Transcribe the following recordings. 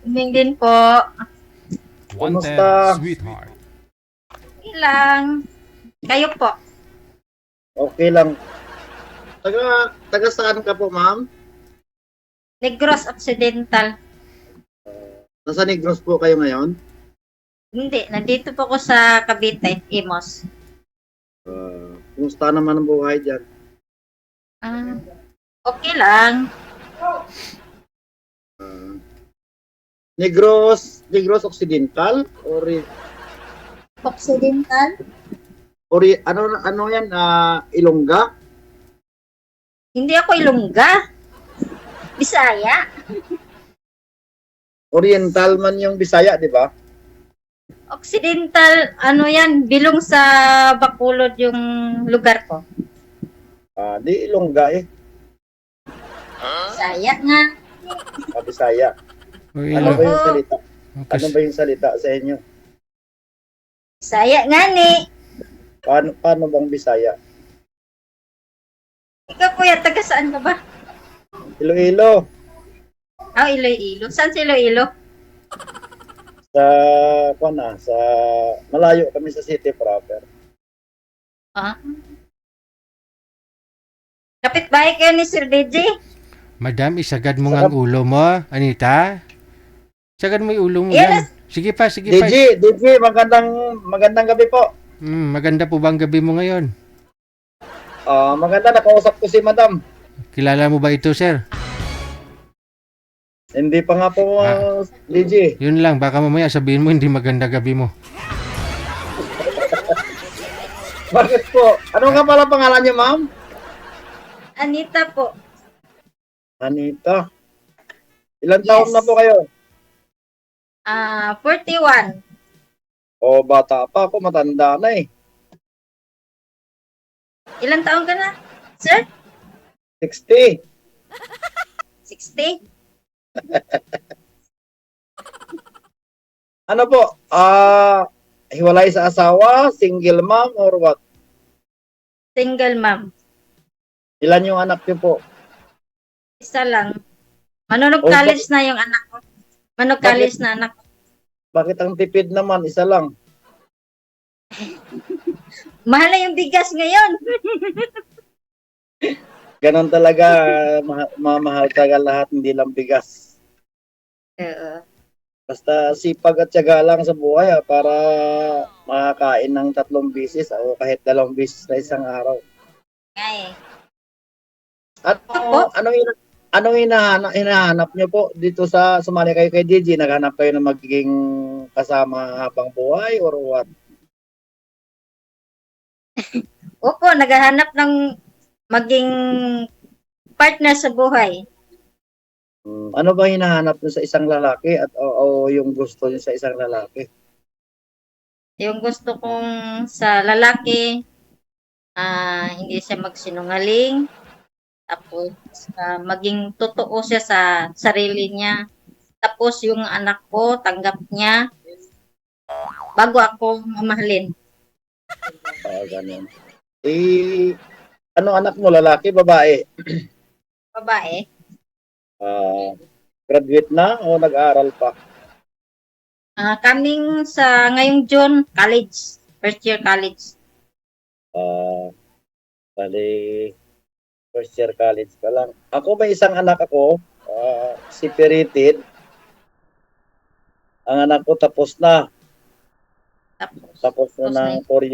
Evening din po. Kumusta? Sweetheart. Ilang. Kayo po. Okay lang. Taga saan ka po, ma'am? Negros Occidental. Nasa Negros po kayo ngayon? Hindi, nandito po ako sa Cavite, Imos. Kumusta naman ang buhay dyan? Ah, okay lang. Negros Occidental? Occidental? Ano yan? Ilongga? Hindi ako Ilongga. Bisaya. Oriental man yung Bisaya, di ba? Occidental, ano yan, bilong sa Bacolod yung lugar ko. Di Ilongga eh. Bisaya nga. Bisaya. Uy, Ano ba yung salita? Kas- Ano ba yung salita sa inyo? Bisaya nga ni. Paano bang Bisaya? Ikaw kuya, taga saan ka ba? Iloilo. Iloilo. Saan si Iloilo? Sa malayo kami sa city proper. Ah. Kapit-bahay kayo ni Sir DJ? Madam, isagad mo nga ang ulo mo, Anita. Isagad mo yung ulo mo Yes. yan. Sige pa, sige pa. DJ, magandang gabi po. Maganda po ba ang gabi mo ngayon? Maganda, nakausap ko si Madam. Kilala mo ba ito, sir? Hindi pa nga po, DJ. Yun lang, baka mamaya sabihin mo hindi maganda gabi mo. Bakit po? Ano nga pala pangalan niyo, ma'am? Anita po. Anita. Ilan taon na po kayo? 41. Bata pa ako, matanda na eh. Ilan taon ka na, sir? 60. 60? Ano po? Hiwalay sa asawa, single mom, or what? Single mom. Ilan yung anak niyo po? Isa lang. Manunog Oh, college na yung anak ko. Manunog college na anak ko. Bakit ang tipid naman? Isa lang. Mahal na yung bigas ngayon. Ganon talaga, mamahal talaga lahat, hindi lang bigas. Oo. Basta sipag at tiyaga lang sa buhay para makakain ng 3 bisis o kahit 2 bisis na isang araw. Ngay. At Oo. anong hinahanap niyo po dito sa sumali kayo kay DJ? Naghanap kayo ng magiging kasama habang buhay or what? Opo, naghahanap ng maging partner sa buhay. Ano ba hinahanap niyo sa isang lalaki at o yung gusto niyo sa isang lalaki? Yung gusto kong sa lalaki, hindi siya magsinungaling. Tapos, maging totoo siya sa sarili niya. Tapos, yung anak ko, tanggap niya. Bago ako mamahalin. Ganun. Ano anak mo, lalaki, babae? Babae. Graduate na o nag-aaral pa? Coming sa ngayong June, college. First year college. Bali, first year college pa lang. Ako may isang anak ako, separated. Ang anak ko tapos na. Tapos na ng 4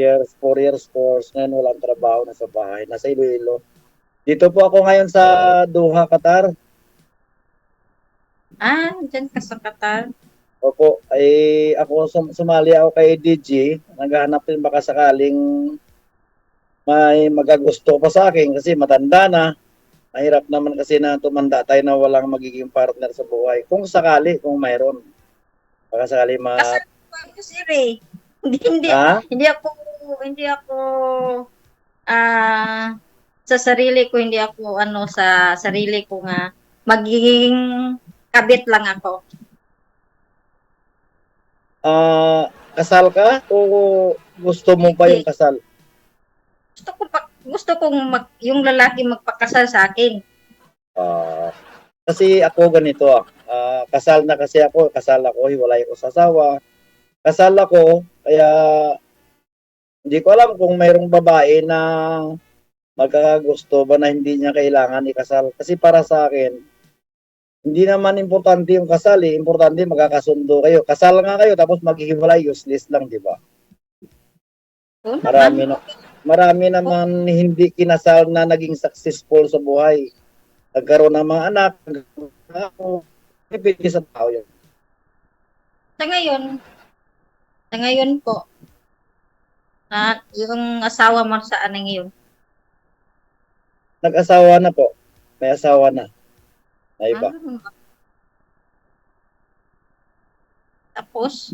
years course. Ngayon walang trabaho, nasa bahay, nasa Iloilo. Dito po ako ngayon sa Doha, Qatar. Dyan ka sa Qatar. Opo, ay ako sumali ako kay DJ. Naghahanap din baka sakaling may magagusto pa sa akin kasi matanda na. Mahirap naman kasi na tumanda tayo na walang magiging partner sa buhay. Kung sakali, kung mayroon. Baka sakali Kasal ko si Ray. Hindi ako sa sarili ko, hindi ako sa sarili ko nga magiging kabit lang ako. Kasal ka o gusto mo pa yung kasal? Gusto kong yung lalaki magpakasal sa akin. Kasi ako ganito, kasal na kasi ako, hiwalay ako sa asawa. Kasal ako, kaya hindi ko alam kung mayroong babae na magkakagusto ba na hindi niya kailangan ikasal. Kasi para sa akin, hindi naman importante yung kasal eh. Importante magkakasundo kayo. Kasal nga kayo tapos maghihiwalay, useless lang, di ba? Oo Marami naman. marami naman hindi kinasal na naging successful sa buhay. Nagkaroon ng mga anak, depende sa tao yun. Sa ngayon po, yung asawa mo saan na ngayon? Nag-asawa na po. May asawa na. Na iba. Tapos,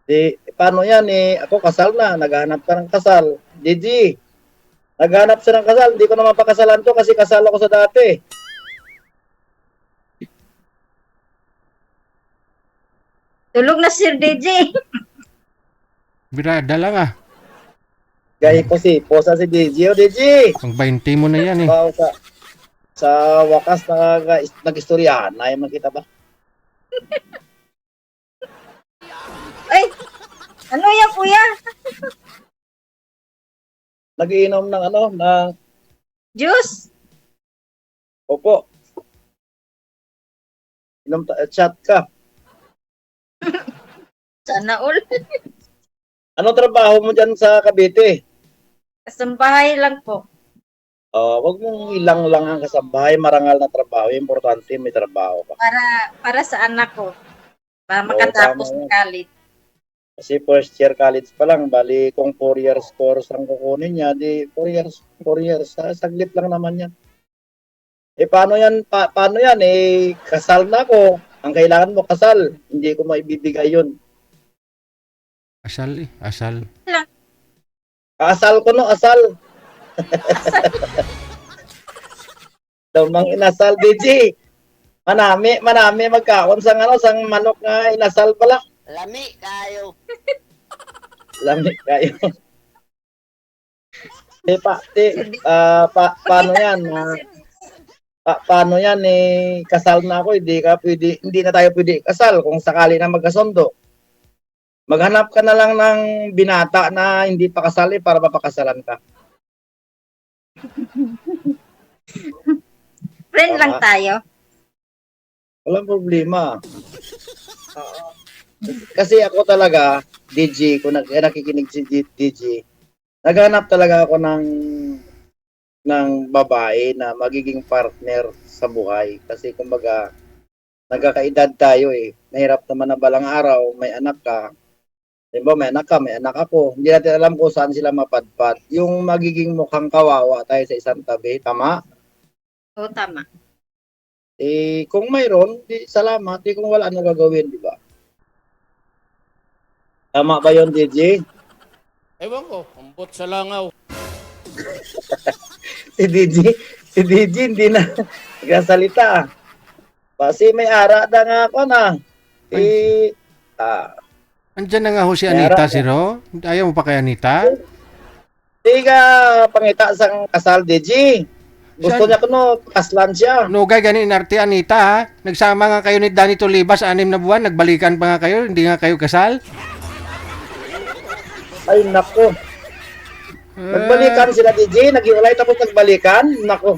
Di, paano yan eh? Ako kasal na. Naghahanap ka ng kasal. Gigi, naghahanap siya ng kasal. Hindi ko na mapakasalan to kasi kasal ako sa dati. tulog na Sir DJ. Birada lang ah. Gaya ko si, posa si Gigi. O Gigi! Pang 20 mo na yan eh. Wow, sa wakas nag-istoryahan. Ayaw makita ba? Ay, ano yan kuya? Nagiinom ng ng Juice? opo. Chat ka. Sana all. Ano trabaho mo dyan sa Cavite? Kasambahay lang po. Wag mong ilang lang ang kasambahay, marangal na trabaho. Importante may trabaho ka. Para sa anak ko. Para Oo, makatapos tama ng yan. college. Kasi first year college pa lang, bali kung 4 years course ang kukunin niya, di 4 years, saglit lang naman yan. Eh paano yan, paano yan, eh kasal na ako, ang kailangan mo kasal, hindi ko maibibigay yun. Asal eh. Asal. Asal ko no, asal. Damang inasal, DJ. Manami magkaon sang sang manok nga inasal pala. Lami kayo. Lamig kayo. Paano yan? Paano yan eh kasal na ako, hindi na tayo pwede kasal kung sakali na magkasundo. Maghanap ka na lang ng binata na hindi pa kasal para mapakasalan ka. Friend lang Tama. tayo. Walang problema. Kasi ako talaga, DJ, kung nakikinig si DJ, naghanap talaga ako ng babae na magiging partner sa buhay. Kasi kumbaga, nagkakaedad tayo eh. Mahirap naman na balang araw, may anak ka. Diba, may anak ka, may anak ako. Hindi natin alam kung saan sila mapadpad. Yung magiging mukhang kawawa tayo sa isang tabi, tama? Oo, tama. Eh, kung mayroon, di salamat. Eh, kung wala, ano gagawin, di ba? Tama ba yun, DJ? Ewan ko, umbot sa langaw. Si DJ hindi na nagsasalita. Kasi may ara na nga ako na. Eh, Andyan na nga ho si Meron Anita, na. Siro. Ayaw mo pa kay Anita? di ka pangita sang kasal, DJ. Gusto Saan? niya ko no, kaslan siya. Nugay gani inarte Anita ha. Nagsama nga kayo ni Danny Tolibas 6 na buwan, nagbalikan pa nga kayo, hindi nga kayo kasal. Ay, nako. Nagbalikan sila, DJ. Naghiwalay tapos nagbalikan. Nako.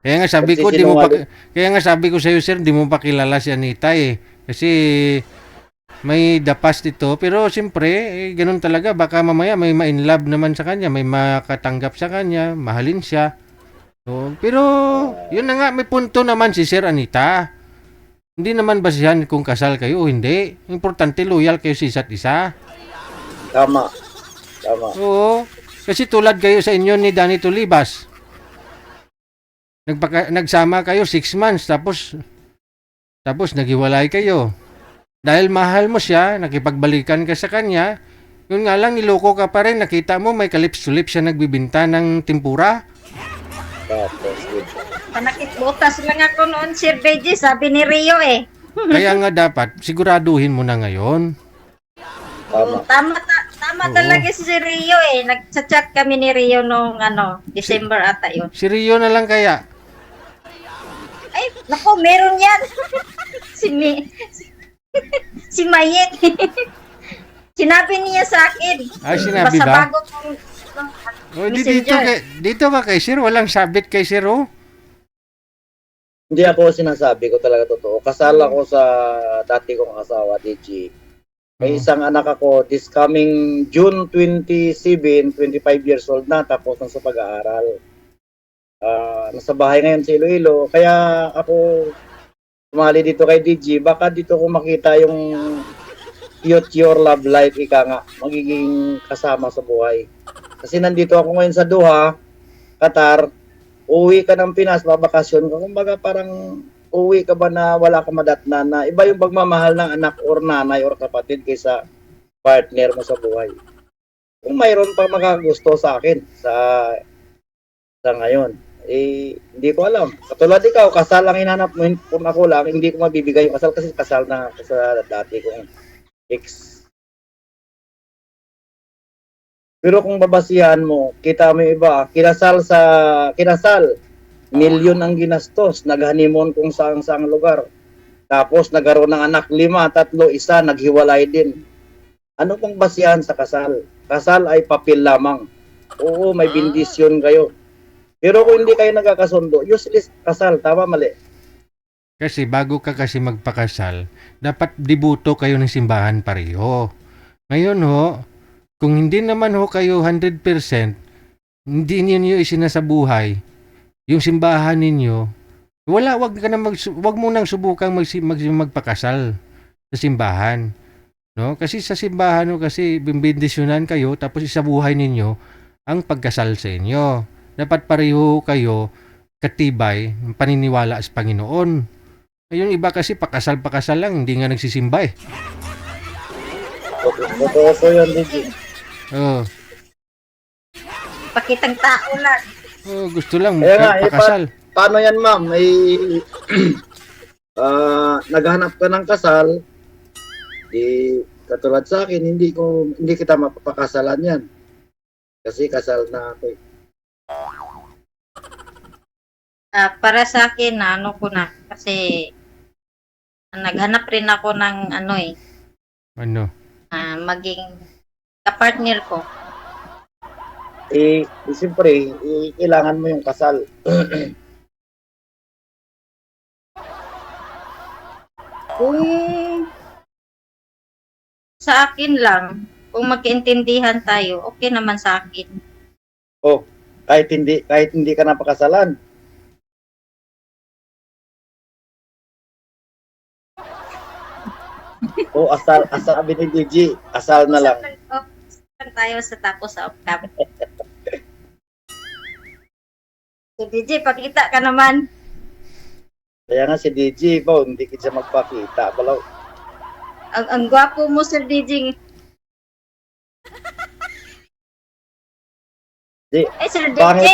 Kaya nga sabi ko kaya nga sabi ko sa iyo sir, di mo pa kilala si Anita eh. Kasi may dapas dito, pero siyempre ganun talaga, baka mamaya may ma-inlove naman sa kanya, may makatanggap sa kanya, mahalin siya. So, pero yun na nga, may punto naman si Sir Anita. Hindi naman basihan kung kasal kayo o hindi. Importante loyal kayo sa isa't isa. Tama. Oo. Kasi tulad kayo sa inyo ni Danny Tolibas. Nagsama kayo 6 months tapos naghiwalay kayo. Dahil mahal mo siya, nakipagbalikan ka sa kanya, yun nga lang niloko ka pa rin, nakita mo may kalips-tulips siya nagbibinta ng tempura. Tapos, good. Panakit butas lang ako noon Sir DJ, sabi ni Rio eh. Kaya nga dapat siguraduhin mo na ngayon. Tama. Tama Oo. talaga si Rio eh. Nagchat kami ni Rio nung December ata yun. Si Rio na lang kaya. Ay, Ay, naku, meron yan. si si Mayet. Sinabi niya sa akin. Ay, sinabi Basta ba? bago kong Oh, dito ba kay sir? Walang sabit kay sir, oh? Hindi ako sinasabi ko talaga totoo. Kasal ako sa dati kong asawa, DG. May isang anak ako, this coming June 27, 25 years old na, tapos na sa pag-aaral. Nasa bahay ngayon sa Iloilo. Kaya ako sumali dito kay DG, baka dito ko makita yung your love life, ika nga, magiging kasama sa buhay. Kasi nandito ako ngayon sa Doha, Qatar, uwi ka ng Pinas, babakasyon ka, kumbaga parang uwi ka ba na wala ka madatnan na iba yung pagmamahal ng anak or nanay or kapatid kaysa partner mo sa buhay. Kung mayroon pa makakagusto sa akin sa ngayon, hindi ko alam. Katulad ikaw, kasal lang hinanap mo, kung ako lang, hindi ko mabibigay yung kasal kasi kasal na ako sa dati kong ex. Pero kung babasihan mo, kita mo yung iba, kinasal, milyon ang ginastos, nag-honeymoon kung saang lugar. Tapos nagkaroon ng anak 5, 3, 1, naghiwalay din. Ano pang basihan sa kasal? Kasal ay papel lamang. Oo, may bendisyon kayo. Pero kung hindi kayo nagkakasundo, useless kasal, tama mali. Kasi bago ka kasi magpakasal, dapat dibuto kayo ng simbahan pareho. Ngayon ho, kung hindi naman ho kayo 100%, hindi ninyo isinasabuhay yung simbahan ninyo, wag mo nang subukang magpakasal sa simbahan. No? Kasi sa simbahan ho, kasi bimbindisyonan kayo tapos isabuhay ninyo ang pagkasal sa inyo. Dapat pareho kayo katibay ng paniniwala sa Panginoon. Yung iba kasi pakasal lang, hindi nga nagsisimba eh. Totoo po yun, DG. Oh. pakitang tao lang. Oh, gusto lang Kaya nga, pakasal. Paano yan, ma'am? May naghanap ka ng kasal, di katulad sa akin, hindi kita mapapakasalan yan. Kasi kasal na ako eh. Para sa akin, ano ko na, kasi naghanap rin ako ng Ano? maging kapartner ko. Siyempre, kailangan mo yung kasal. Kung sa akin lang, kung magkaintindihan tayo, okay naman sa akin. Oh, kahit hindi ka napakasalan. Oh, asal sabi ni DG, asal na lang. Lang tayo sa tapos sa upcap. So, DJ, pakita ka naman. Kaya nga si DG po, hindi kita magpakita. Balaw. Ang gwapo mo, Sir DJ. Di, Sir Bakit? DJ.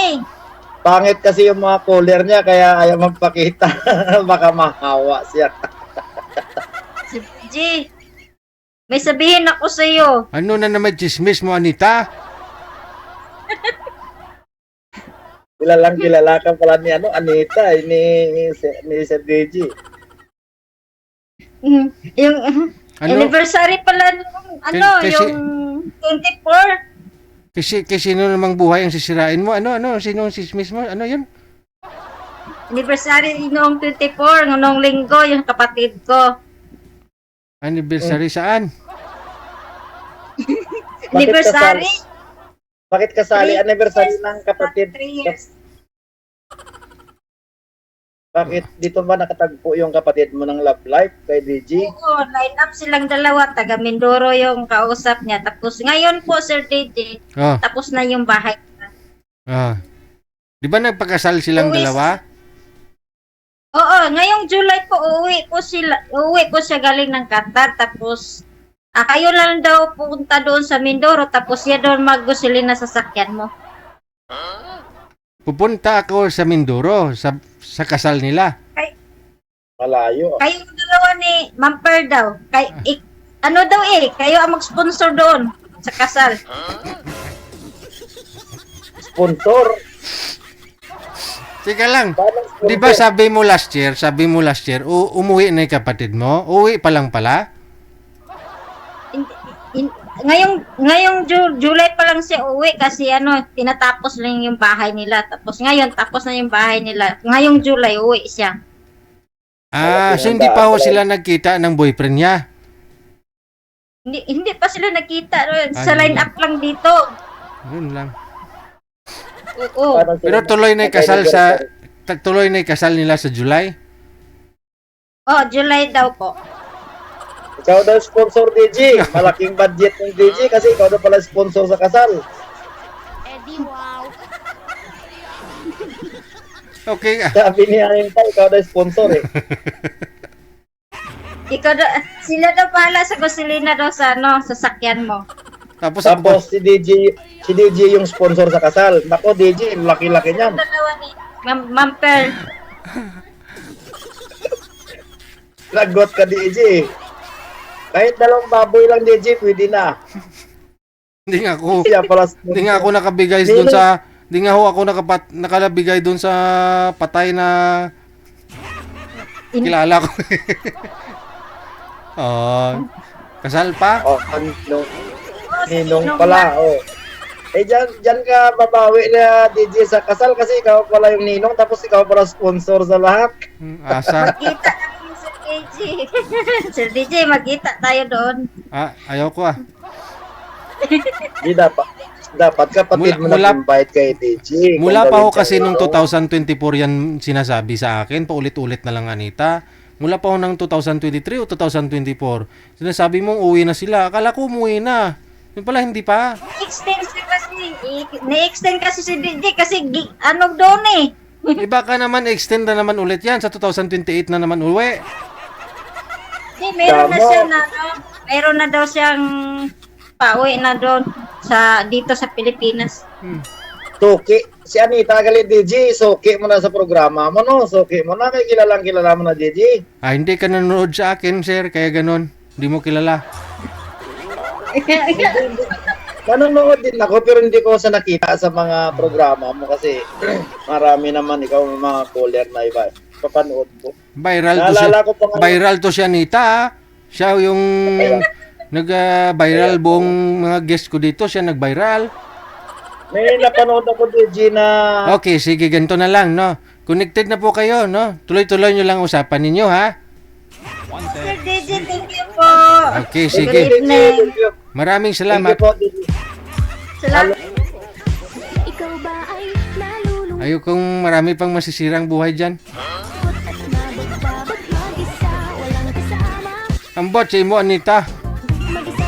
pangit kasi yung mga caller niya, kaya ayaw magpakita. Baka mahawa siya. Sir DJ. May sabihin ako sa iyo. Ano na naman chismis mo, Anita? Kilala ka pala ni Anita, ni Sir DG. Yung Ano? anniversary pala nung Kasi- yung 24. Kasi sino namang buhay ang sisirain mo? Ano? Sino ang chismis mo? Ano yun? Anniversary noong 24, noong linggo, yung kapatid ko. Anniversary saan? Anniversary. Bakit kasali anniversary ng kapatid? 3 years. Bakit dito ba nakatagpo yung kapatid mo ng love life kay DG? Oo, line up silang dalawa. Taga Mindoro yung kausap niya. Tapos ngayon po, Sir DJ, Oh, tapos na yung bahay. Di ba nagpakasal silang Uwi. dalawa? Oo, ngayong July po, uuwi po siya galing ng Qatar. Tapos, kayo lang daw pupunta doon sa Mindoro. Tapos yan doon maggusilin na sasakyan mo. Pupunta ako sa Mindoro, sa kasal nila. Malayo. Kayo dalawa ni Mamper daw. Kayo ang mag-sponsor doon sa kasal. Sponsor. Tika lang. Paano sponsor? Di ba sabi mo last year, umuwi na yung kapatid mo? Uwi pa lang pala? Ngayong July pa lang siya uwi kasi tinatapos lang yung bahay nila. Tapos ngayon, tapos na yung bahay nila. Ngayong July, uwi siya. So hindi pa ho sila nagkita ng boyfriend niya? Hindi pa sila nakita. Sa Ayun line-up lang dito. Yun lang. Oo. Paano sila Pero tuloy na yung kasal nag-anniversary? tuloy na yung kasal nila sa July? Oh, July daw po. Ikaw daw sponsor DJ. Malaking budget ng DJ kasi ikaw daw pala sponsor sa kasal. Eddie, wow. Okay. Sabi ni Anita, ikaw daw sponsor eh. Sila daw pala sa gasolina daw sa sasakyan mo. Tapos Tapos si DJ yung sponsor sa kasal. Nako DJ, laki-laki niyan. Dalawa ni Ma'am Pearl. Lagot ka DJ. Kahit dalawang baboy lang DJ, pwede na. hindi nga Siya pala sponsor. Hindi nga ako nakabigay doon sa hindi nga ho ako nakalabigay doon sa patay na kilala ko. Kasal pa? Oh, ninong pala. Oh. Eh, dyan ka babawi na DJ sa kasal kasi ikaw pala yung ninong tapos ikaw pala sponsor sa lahat. Asa? Kita namin Sir DJ. Sir DJ, magkita tayo doon. Ayaw ko Di dapat kapatid mo Mula- na-invite kay DJ. Mula Kung pa ho gawin kasi siya, nung no? 2024 yan sinasabi sa akin, paulit-ulit na lang Anita. Mula pa ho ng 2023 o 2024. Sinasabi mong uwi na sila. Akala ko umuwi na. Yung pala hindi pa. Na-extend kasi si DJ kasi doon eh. Iba ka naman, extend na naman ulit yan. Sa 2028 na naman uwi. Hindi, meron na Tama. siya meron na daw siyang pauwi na doon dito sa Pilipinas. Suki. Si Anita gali DJ, suki mo na sa programa mo, no? Suki mo na, kay kilala mo na DJ. Hindi ka nanonood sa akin, sir. Kaya ganon. Hindi mo kilala. Nanonood din ako pero hindi ko sa nakita sa mga programa mo kasi marami naman ikaw mga caller na iba. Papanood ko. Naalala ko pa nga- Viral to si Anita. Siya yung nag-viral buong mga guest ko dito. Siya nag-viral. May napanood ako DJ na Okay, sige, ganito na lang, no? Connected na po kayo, no? Tuloy-tuloy nyo lang usapan ninyo, ha? Sir DJ, thank you po. Okay, Good sige. evening. Maraming Thank you salamat. po, DJ. Salamat. Ikaw ba ay nalulungkot Ayokong marami pang masisirang buhay dyan. at nabagbabag mag-isa? Walang kasama, Ambot sa imo, Anita. mag-isa